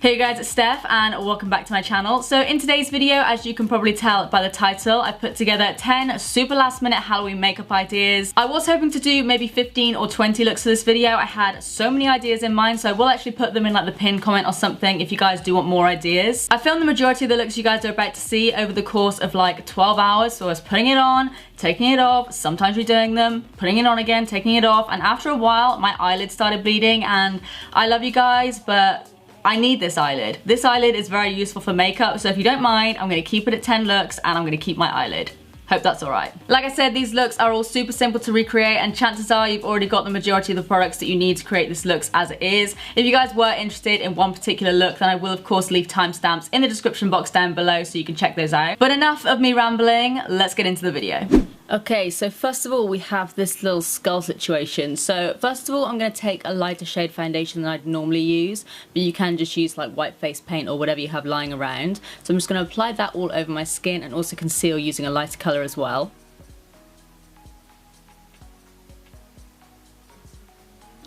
Hey guys, it's Steph and welcome back to my channel. So in today's video, as you can probably tell by the title, I put together 10 super last minute Halloween makeup ideas. I was hoping to do maybe 15 or 20 looks for this video. I had so many ideas in mind, so I will actually put them in like the pinned comment or something if you guys do want more ideas. I filmed the majority of the looks you guys are about to see over the course of like 12 hours, so I was putting it on, taking it off, sometimes redoing them, putting it on again, taking it off, and after a while my eyelid started bleeding, and I love you guys, but I need this eyelid. This eyelid is very useful for makeup, so if you don't mind, I'm gonna keep it at 10 looks and I'm gonna keep my eyelid. Hope that's alright. Like I said, these looks are all super simple to recreate, and chances are you've already got the majority of the products that you need to create this looks as it is. If you guys were interested in one particular look, then I will of course leave timestamps in the description box down below so you can check those out. But enough of me rambling, let's get into the video. Okay, so first of all we have this little skull situation. So first of all I'm going to take a lighter shade foundation than I'd normally use, but you can just use like white face paint or whatever you have lying around. So I'm just going to apply that all over my skin and also conceal using a lighter colour as well.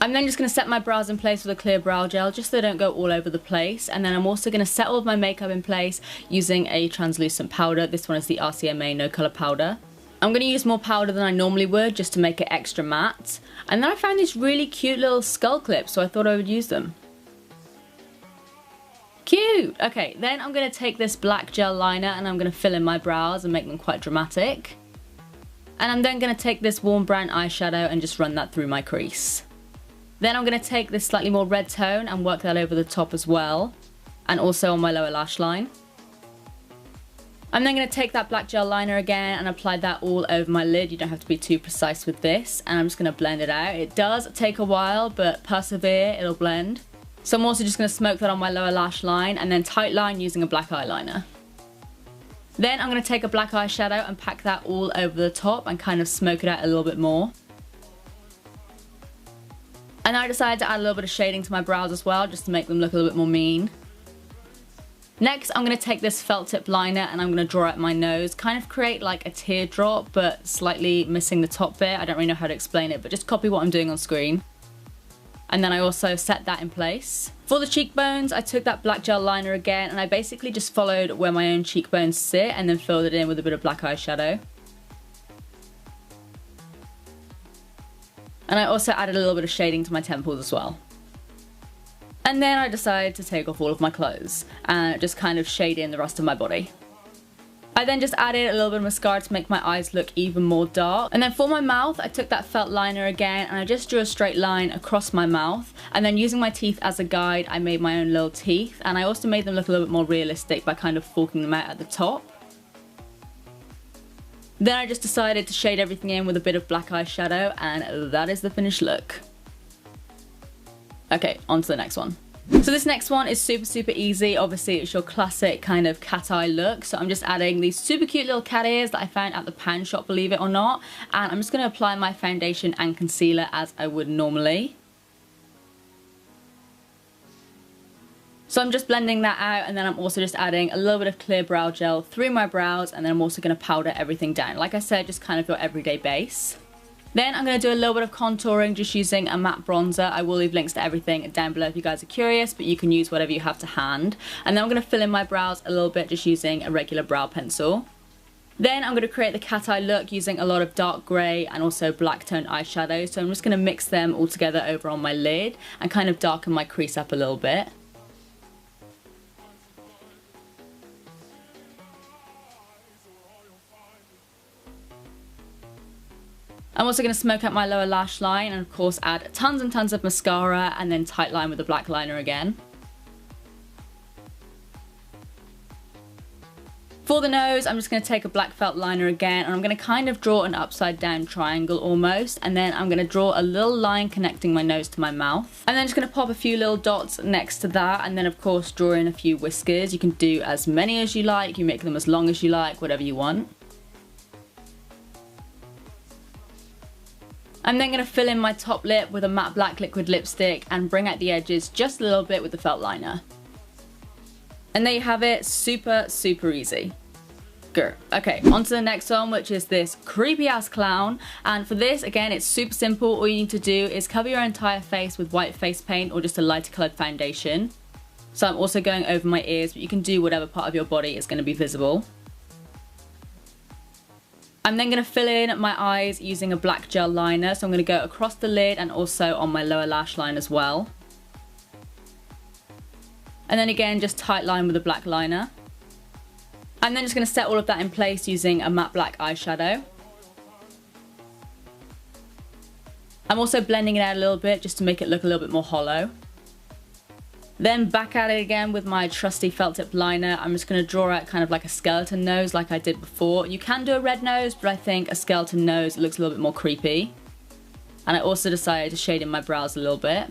I'm then just going to set my brows in place with a clear brow gel just so they don't go all over the place, and then I'm also going to set all of my makeup in place using a translucent powder. This one is the RCMA No Colour Powder. I'm going to use more powder than I normally would just to make it extra matte. And then I found these really cute little skull clips, so I thought I would use them. Cute! Okay, then I'm going to take this black gel liner and I'm going to fill in my brows and make them quite dramatic. And I'm then going to take this warm brown eyeshadow and just run that through my crease. Then I'm going to take this slightly more red tone and work that over the top as well, and also on my lower lash line. I'm then going to take that black gel liner again and apply that all over my lid. You don't have to be too precise with this, and I'm just going to blend it out. It does take a while, but persevere, it'll blend. So I'm also just going to smoke that on my lower lash line and then tight line using a black eyeliner. Then I'm going to take a black eyeshadow and pack that all over the top and kind of smoke it out a little bit more. And I decided to add a little bit of shading to my brows as well, just to make them look a little bit more mean. Next, I'm going to take this felt tip liner and I'm going to draw out my nose, kind of create like a teardrop, but slightly missing the top bit. I don't really know how to explain it, but just copy what I'm doing on screen. And then I also set that in place. For the cheekbones, I took that black gel liner again and I basically just followed where my own cheekbones sit and then filled it in with a bit of black eyeshadow. And I also added a little bit of shading to my temples as well. And then I decided to take off all of my clothes and just kind of shade in the rest of my body. I then just added a little bit of mascara to make my eyes look even more dark. And then for my mouth, I took that felt liner again and I just drew a straight line across my mouth. And then using my teeth as a guide, I made my own little teeth. And I also made them look a little bit more realistic by kind of forking them out at the top. Then I just decided to shade everything in with a bit of black eyeshadow, and that is the finished look. Okay, on to the next one. So this next one is super easy. Obviously it's your classic kind of cat eye look, so I'm just adding these super cute little cat ears that I found at the pound shop, believe it or not, and I'm just going to apply my foundation and concealer as I would normally. So I'm just blending that out, and then I'm also just adding a little bit of clear brow gel through my brows, and then I'm also going to powder everything down. Like I said, just kind of your everyday base. Then I'm going to do a little bit of contouring just using a matte bronzer. I will leave links to everything down below if you guys are curious, but you can use whatever you have to hand. And then I'm going to fill in my brows a little bit just using a regular brow pencil. Then I'm going to create the cat eye look using a lot of dark grey and also black toned eyeshadow. So I'm just going to mix them all together over on my lid and kind of darken my crease up a little bit. I'm also going to smoke out my lower lash line and of course add tons and tons of mascara and then tight line with a black liner again. For the nose, I'm just going to take a black felt liner again and I'm going to kind of draw an upside down triangle almost, and then I'm going to draw a little line connecting my nose to my mouth. And then just going to pop a few little dots next to that, and then of course draw in a few whiskers. You can do as many as you like, you make them as long as you like, whatever you want. I'm then going to fill in my top lip with a matte black liquid lipstick and bring out the edges just a little bit with the felt liner. And there you have it, super easy. Grr. Okay, on to the next one, which is this creepy ass clown. And for this, again, it's super simple. All you need to do is cover your entire face with white face paint or just a lighter coloured foundation. So I'm also going over my ears, but you can do whatever part of your body is going to be visible. I'm then going to fill in my eyes using a black gel liner. So I'm going to go across the lid and also on my lower lash line as well. And then again, just tight line with a black liner. I'm then just going to set all of that in place using a matte black eyeshadow. I'm also blending it out a little bit just to make it look a little bit more hollow. Then back at it again with my trusty felt tip liner. I'm just going to draw out kind of like a skeleton nose like I did before. You can do a red nose, but I think a skeleton nose looks a little bit more creepy. And I also decided to shade in my brows a little bit.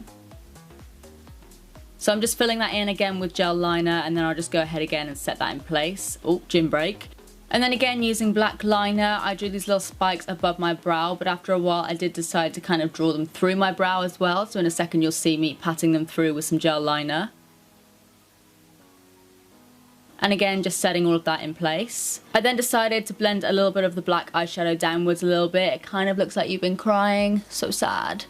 So I'm just filling that in again with gel liner, and then I'll just go ahead again and set that in place. Oh, gym break. And then again, using black liner, I drew these little spikes above my brow, but after a while I did decide to kind of draw them through my brow as well. So in a second you'll see me patting them through with some gel liner. And again, just setting all of that in place. I then decided to blend a little bit of the black eyeshadow downwards a little bit. It kind of looks like you've been crying. So sad.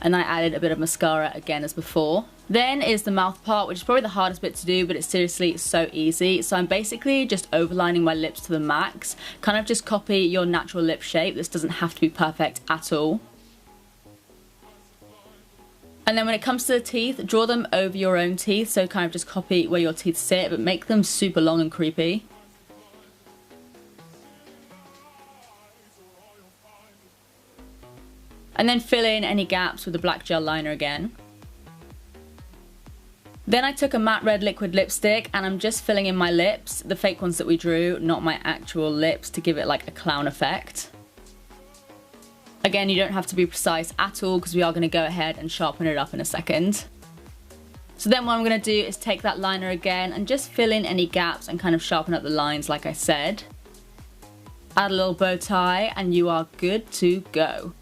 And I added a bit of mascara again as before. Then is the mouth part, which is probably the hardest bit to do, but it's seriously so easy. So I'm basically just overlining my lips to the max. Kind of just copy your natural lip shape. This doesn't have to be perfect at all. And then when it comes to the teeth, draw them over your own teeth. So kind of just copy where your teeth sit, but make them super long and creepy. And then fill in any gaps with the black gel liner again. Then I took a matte red liquid lipstick and I'm just filling in my lips, the fake ones that we drew, not my actual lips, to give it like a clown effect. Again, you don't have to be precise at all because we are going to go ahead and sharpen it up in a second. So then what I'm going to do is take that liner again and just fill in any gaps and kind of sharpen up the lines like I said. Add a little bow tie and you are good to go.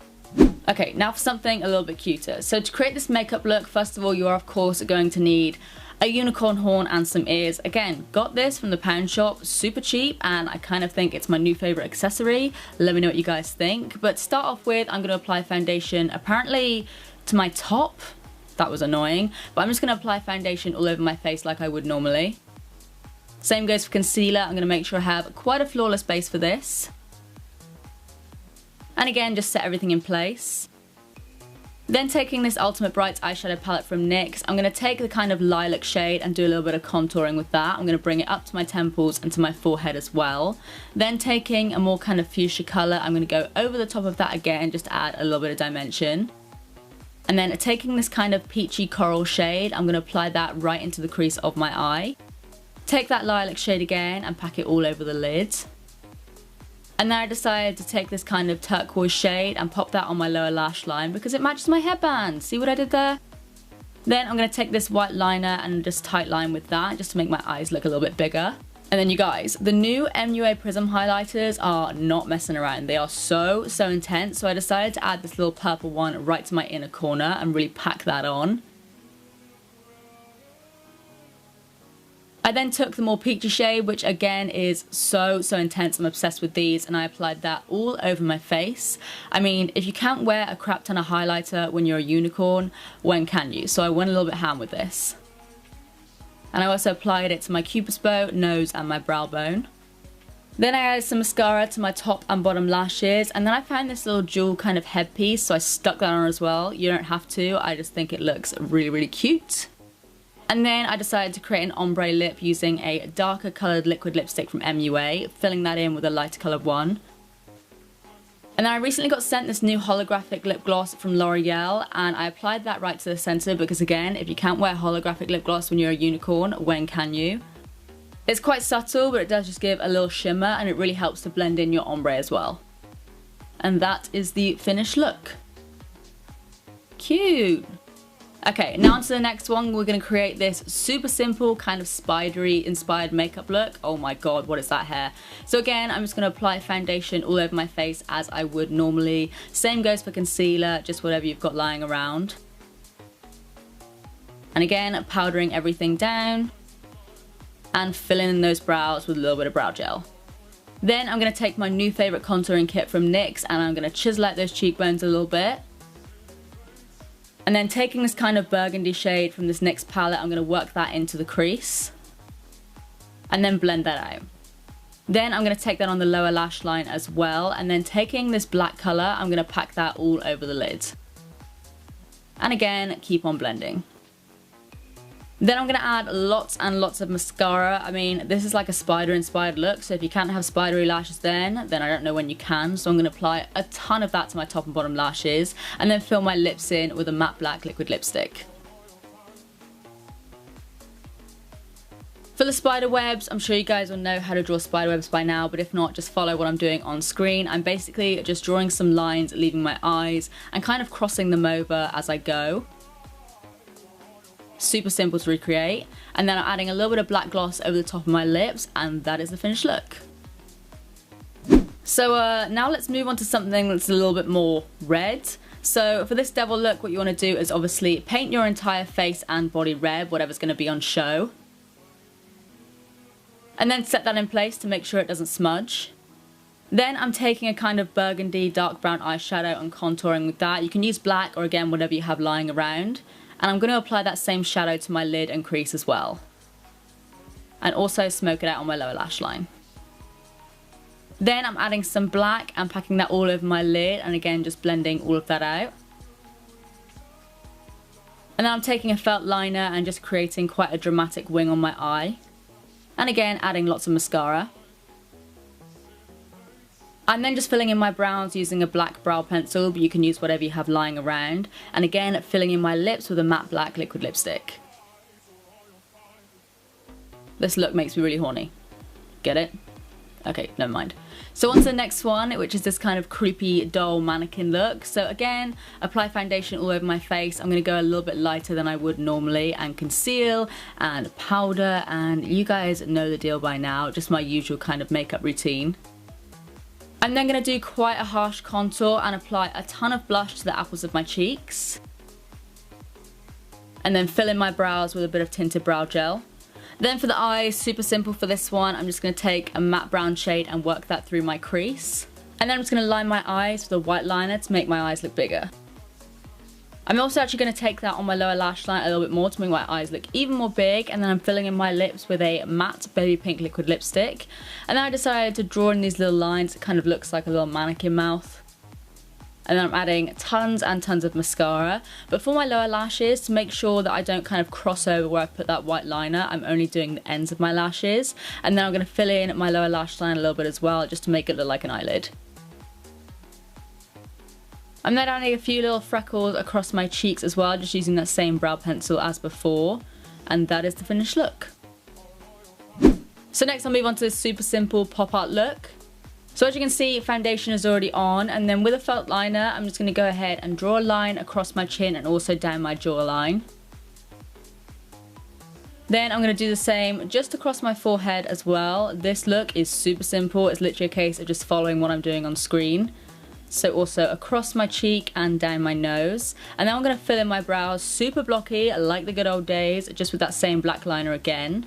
Okay, now for something a little bit cuter. So to create this makeup look, first of all, you are of course going to need a unicorn horn and some ears. Again, got this from the pound shop, super cheap, and I kind of think it's my new favorite accessory. Let me know what you guys think. But to start off with, I'm going to apply foundation apparently to my top. That was annoying. But I'm just going to apply foundation all over my face like I would normally. Same goes for concealer. I'm going to make sure I have quite a flawless base for this. And again, just set everything in place. Then taking this Ultimate Brights eyeshadow palette from NYX, I'm going to take the kind of lilac shade and do a little bit of contouring with that. I'm going to bring it up to my temples and to my forehead as well. Then taking a more kind of fuchsia colour, I'm going to go over the top of that again just to add a little bit of dimension. And then taking this kind of peachy coral shade, I'm going to apply that right into the crease of my eye. Take that lilac shade again and pack it all over the lid. And then I decided to take this kind of turquoise shade and pop that on my lower lash line because it matches my headband. See what I did there? Then I'm going to take this white liner and just tight line with that just to make my eyes look a little bit bigger. And then you guys, the new MUA Prism highlighters are not messing around. They are so intense. So I decided to add this little purple one right to my inner corner and really pack that on. I then took the more peachy shade, which again is so intense. I'm obsessed with these, and I applied that all over my face. I mean, if you can't wear a crap ton of highlighter when you're a unicorn, when can you? So I went a little bit ham with this. And I also applied it to my cupid's bow, nose, and my brow bone. Then I added some mascara to my top and bottom lashes, and then I found this little jewel kind of headpiece, so I stuck that on as well. You don't have to, I just think it looks really cute. And then I decided to create an ombre lip using a darker coloured liquid lipstick from MUA, filling that in with a lighter coloured one. And then I recently got sent this new holographic lip gloss from L'Oreal, and I applied that right to the centre because again, if you can't wear holographic lip gloss when you're a unicorn, when can you? It's quite subtle, but it does just give a little shimmer and it really helps to blend in your ombre as well. And that is the finished look. Cute! Okay, now on to the next one. We're going to create this super simple kind of spidery inspired makeup look. Oh my god, what is that hair? So again, I'm just going to apply foundation all over my face as I would normally. Same goes for concealer, just whatever you've got lying around. And again, powdering everything down and filling in those brows with a little bit of brow gel. Then I'm going to take my new favourite contouring kit from NYX and I'm going to chisel out those cheekbones a little bit. And then taking this kind of burgundy shade from this NYX palette, I'm going to work that into the crease. And then blend that out. Then I'm going to take that on the lower lash line as well. And then taking this black colour, I'm going to pack that all over the lid. And again, keep on blending. Then I'm going to add lots and lots of mascara. I mean, this is like a spider-inspired look, so if you can't have spidery lashes then I don't know when you can. So I'm going to apply a ton of that to my top and bottom lashes, and then fill my lips in with a matte black liquid lipstick. For the spider webs, I'm sure you guys will know how to draw spider webs by now, but if not, just follow what I'm doing on screen. I'm basically just drawing some lines, leaving my eyes, and kind of crossing them over as I go. Super simple to recreate. And then I'm adding a little bit of black gloss over the top of my lips, and that is the finished look. So now let's move on to something that's a little bit more red. So for this devil look, what you want to do is obviously paint your entire face and body red, whatever's going to be on show. And then set that in place to make sure it doesn't smudge. Then I'm taking a kind of burgundy dark brown eyeshadow and contouring with that. You can use black or again whatever you have lying around. And I'm going to apply that same shadow to my lid and crease as well. And also smoke it out on my lower lash line. Then I'm adding some black and packing that all over my lid, and again just blending all of that out. And then I'm taking a felt liner and just creating quite a dramatic wing on my eye. And again adding lots of mascara. I'm then just filling in my brows using a black brow pencil, but you can use whatever you have lying around. And again, filling in my lips with a matte black liquid lipstick. This look makes me really horny. Get it? Okay, never mind. So on to the next one, which is this kind of creepy doll mannequin look. So again, apply foundation all over my face. I'm going to go a little bit lighter than I would normally and conceal and powder. And you guys know the deal by now, just my usual kind of makeup routine. I'm then going to do quite a harsh contour and apply a ton of blush to the apples of my cheeks. And then fill in my brows with a bit of tinted brow gel. Then for the eyes, super simple for this one, I'm just going to take a matte brown shade and work that through my crease. And then I'm just going to line my eyes with a white liner to make my eyes look bigger. I'm also actually going to take that on my lower lash line a little bit more to make my eyes look even more big, and then I'm filling in my lips with a matte baby pink liquid lipstick. And then I decided to draw in these little lines. It kind of looks like a little mannequin mouth. And then I'm adding tons and tons of mascara. But for my lower lashes, to make sure that I don't kind of cross over where I put that white liner, I'm only doing the ends of my lashes. And then I'm going to fill in my lower lash line a little bit as well, just to make it look like an eyelid. I'm then adding a few little freckles across my cheeks as well, just using that same brow pencil as before. And that is the finished look. So next I'll move on to this super simple pop art look. So as you can see, foundation is already on, and then with a felt liner, I'm just going to go ahead and draw a line across my chin and also down my jawline. Then I'm going to do the same just across my forehead as well. This look is super simple. It's literally a case of just following what I'm doing on screen. So also across my cheek and down my nose. And then I'm going to fill in my brows super blocky like the good old days, just with that same black liner again.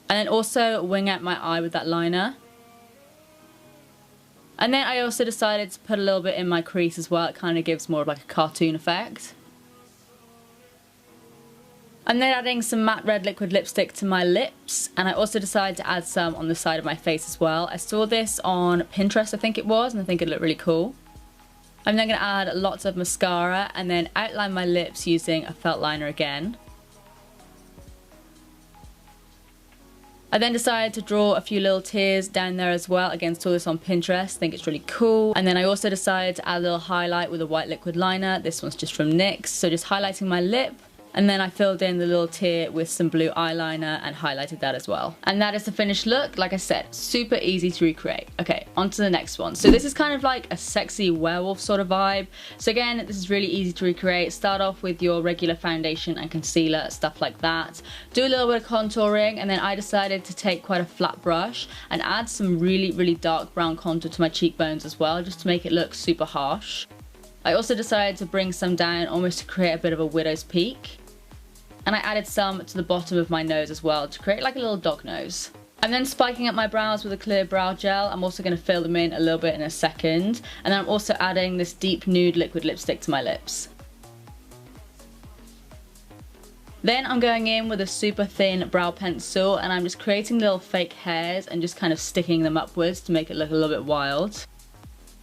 And then also wing out my eye with that liner. And then I also decided to put a little bit in my crease as well. It kind of gives more of like a cartoon effect. I'm then adding some matte red liquid lipstick to my lips, and I also decided to add some on the side of my face as well. I saw this on Pinterest, I think it was, and I think it looked really cool. I'm then going to add lots of mascara and then outline my lips using a felt liner again. I then decided to draw a few little tears down there as well. Again, saw this on Pinterest, I think it's really cool. And then I also decided to add a little highlight with a white liquid liner. This one's just from NYX, so just highlighting my lip. And then I filled in the little tear with some blue eyeliner and highlighted that as well. And that is the finished look. Like I said, super easy to recreate. Okay, on to the next one. So this is kind of like a sexy werewolf sort of vibe. So again, this is really easy to recreate. Start off with your regular foundation and concealer, stuff like that. Do a little bit of contouring, and then I decided to take quite a flat brush and add some really, really dark brown contour to my cheekbones as well, just to make it look super harsh. I also decided to bring some down almost to create a bit of a widow's peak. And I added some to the bottom of my nose as well to create like a little dog nose. I'm then spiking up my brows with a clear brow gel. I'm also going to fill them in a little bit in a second. And then I'm also adding this deep nude liquid lipstick to my lips. Then I'm going in with a super thin brow pencil and I'm just creating little fake hairs and just kind of sticking them upwards to make it look a little bit wild.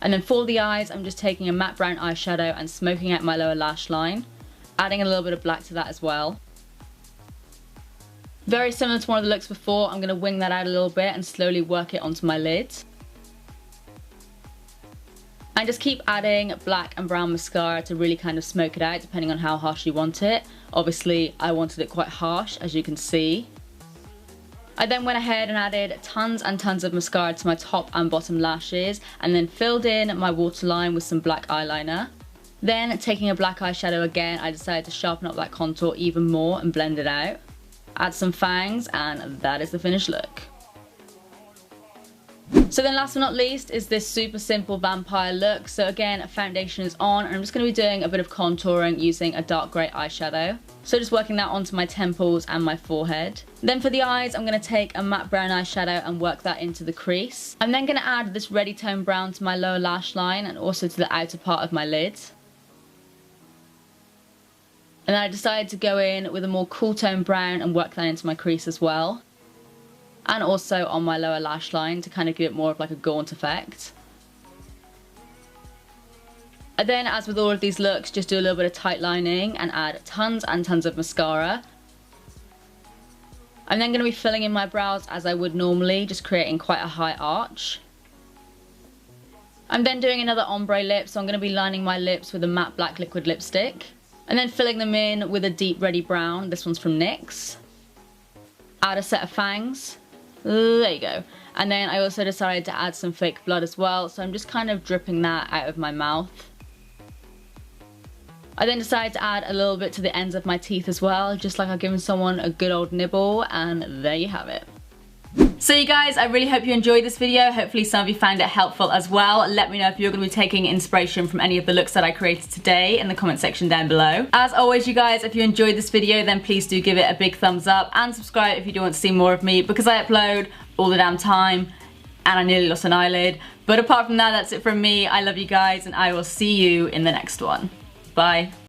And then for the eyes, I'm just taking a matte brown eyeshadow and smoking out my lower lash line, adding a little bit of black to that as well. Very similar to one of the looks before, I'm going to wing that out a little bit and slowly work it onto my lid. And just keep adding black and brown mascara to really kind of smoke it out depending on how harsh you want it. Obviously, I wanted it quite harsh, as you can see. I then went ahead and added tons and tons of mascara to my top and bottom lashes and then filled in my waterline with some black eyeliner. Then, taking a black eyeshadow again, I decided to sharpen up that contour even more and blend it out. Add some fangs, and that is the finished look. So then last but not least is this super simple vampire look. So again, foundation is on and I'm just going to be doing a bit of contouring using a dark grey eyeshadow. So just working that onto my temples and my forehead. Then for the eyes, I'm going to take a matte brown eyeshadow and work that into the crease. I'm then going to add this ready tone brown to my lower lash line and also to the outer part of my lid. And then I decided to go in with a more cool tone brown and work that into my crease as well. And also on my lower lash line to kind of give it more of like a gaunt effect. And then, as with all of these looks, just do a little bit of tight lining and add tons and tons of mascara. I'm then going to be filling in my brows as I would normally, just creating quite a high arch. I'm then doing another ombre lip, so I'm going to be lining my lips with a matte black liquid lipstick. And then filling them in with a deep reddy brown. This one's from NYX. Add a set of fangs. There you go. And then I also decided to add some fake blood as well, so I'm just kind of dripping that out of my mouth. I then decided to add a little bit to the ends of my teeth as well, just like I've given someone a good old nibble, and there you have it. So you guys, I really hope you enjoyed this video. Hopefully some of you found it helpful as well. Let me know if you're going to be taking inspiration from any of the looks that I created today in the comment section down below. As always, you guys, if you enjoyed this video, then please do give it a big thumbs up and subscribe if you do want to see more of me, because I upload all the damn time and I nearly lost an eyelid. But apart from that, that's it from me. I love you guys and I will see you in the next one. Bye.